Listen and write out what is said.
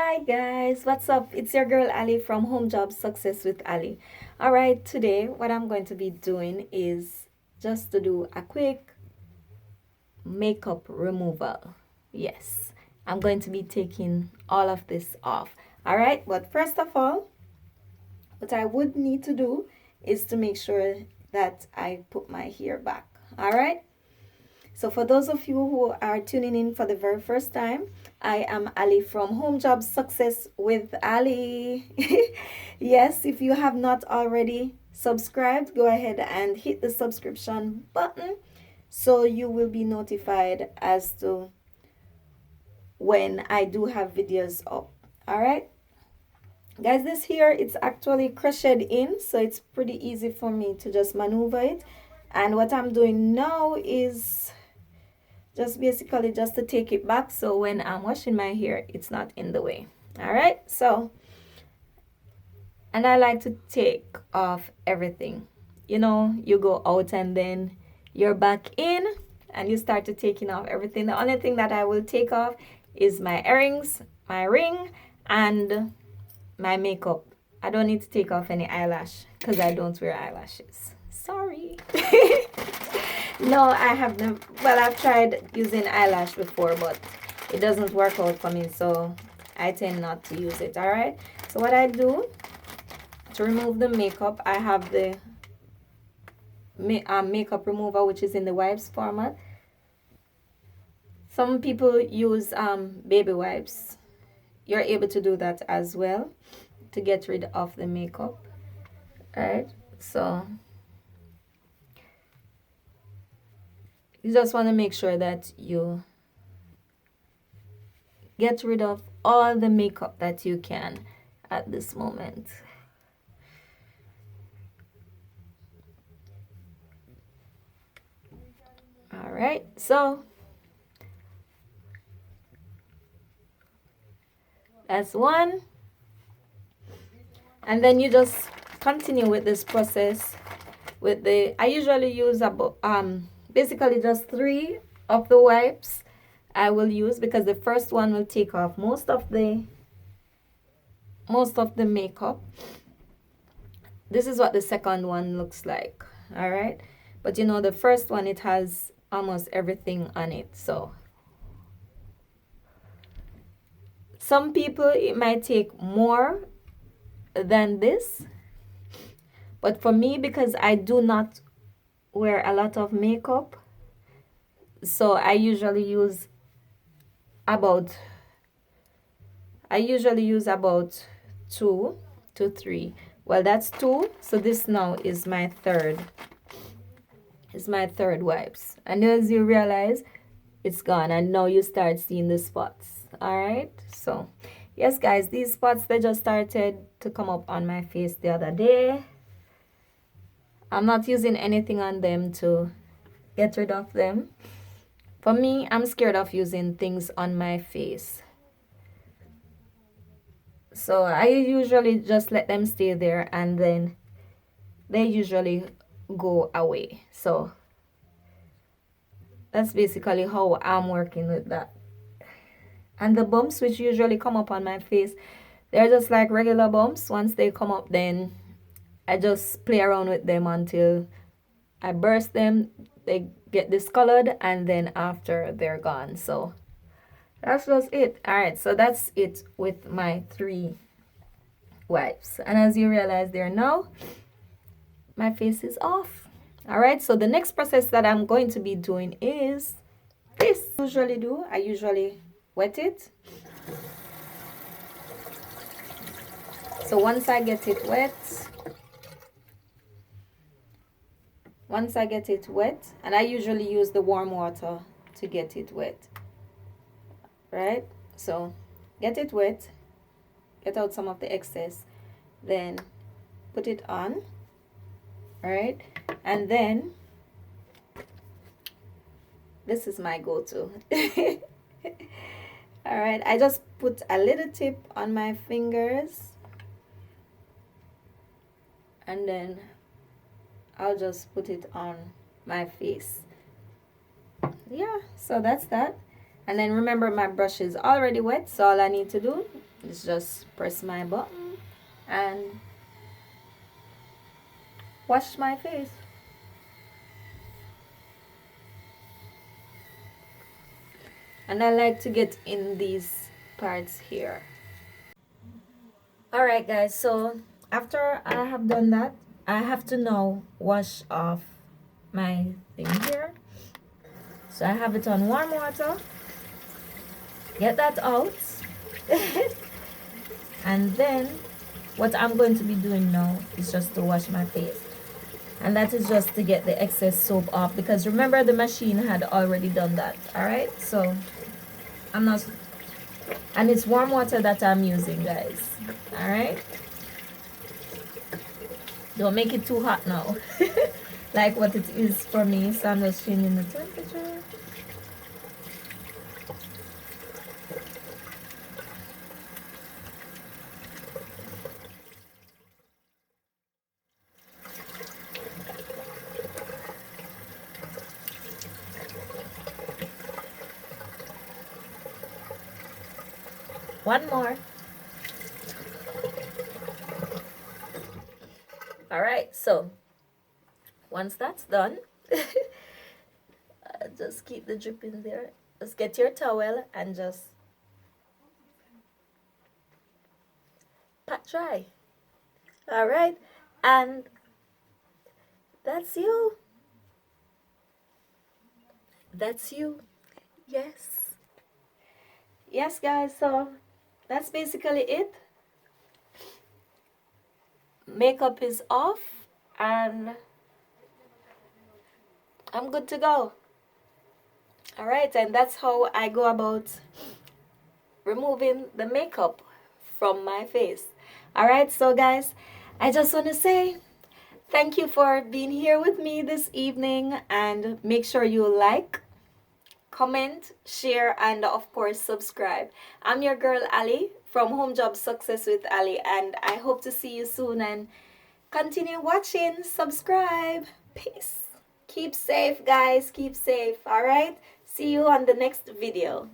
Hi guys, what's up? It's your girl Ali from Home Job Success with Ali. All right, today what I'm going to be doing is just to do a quick makeup removal. Yes, I'm going to be taking all of this off. All right, but first of all, what I would need to do is to make sure that I put my hair back. All right. So for those of you who are tuning in for the very first time, I am Ali from Home Job Success with Ali. Yes, if you have not already subscribed, go ahead and hit the subscription button so you will be notified as to when I do have videos up. All right. Guys, this here, it's actually crocheted in, so it's pretty easy for me to just maneuver it. And what I'm doing now is just basically just to take it back so when I'm washing my hair it's not in the way. All right, so and I like to take off everything. You know, you go out and then you're back in and you start to taking off everything. The only thing that I will take off is my earrings, my ring, and my makeup. I don't need to take off any eyelash because I don't wear eyelashes. Sorry. No, I have never. Well, I've tried using eyelash before, but it doesn't work out for me, so I tend not to use it. All right. So what I do to remove the makeup, I have the makeup remover, which is in the wipes format. Some people use baby wipes. You're able to do that as well to get rid of the makeup. All right. So you just want to make sure that you get rid of all the makeup that you can at this moment. All right, so that's one. And then you just continue with this process with the, I usually use about basically just 3 of the wipes I will use because the first one will take off most of the makeup. This is what the second one looks like. All right, but you know, the first one, it has almost everything on it. So some people, it might take more than this, but for me, because I do not wear a lot of makeup, so I usually use about 2 to 3. Well, that's 2, so this now is my third wipes. And as you realize, it's gone, and now you start seeing the spots. All right, so yes guys, these spots, they just started to come up on my face the other day. I'm not using anything on them to get rid of them. For me, I'm scared of using things on my face, so I usually just let them stay there and then they usually go away. So that's basically how I'm working with that. And the bumps which usually come up on my face, they're just like regular bumps. Once they come up, then I just play around with them until I burst them, they get discolored, and then after they're gone. So that's just it. All right, so that's it with my 3 wipes. And as you realize there now, my face is off. All right, so the next process that I'm going to be doing is this. I usually wet it. So once I get it wet, and I usually use the warm water to get it wet, right? So get it wet, get out some of the excess, then put it on, right? And then this is my go-to. All right, I just put a little tip on my fingers, and then I'll just put it on my face. Yeah, so that's that. And then remember, my brush is already wet, so all I need to do Let's just press my button and wash my face. And I like to get in these parts here. Alright guys, so after I have done that, I have to now wash off my thing here. So I have it on warm water. Get that out. And then what I'm going to be doing now is just to wash my face. And that is just to get the excess soap off, because remember the machine had already done that. Alright, so I'm not, and it's warm water that I'm using, guys. Alright, don't make it too hot now like what it is for me. So I'm just changing the temperature. One more. All right, so once that's done, just keep the drip in there. Just get your towel and just pat dry. All right, and that's you. That's you. Yes. Yes, guys, so that's basically it. Makeup is off and I'm good to go. All right, and that's how I go about removing the makeup from my face. All right, so guys, I just want to say thank you for being here with me this evening, and make sure you like, comment, share, and of course subscribe. I'm your girl Ali from Home Job Success with Ali, and I hope to see you soon, and continue watching, subscribe. Peace. Keep safe, guys. Keep safe. All right, see you on the next video.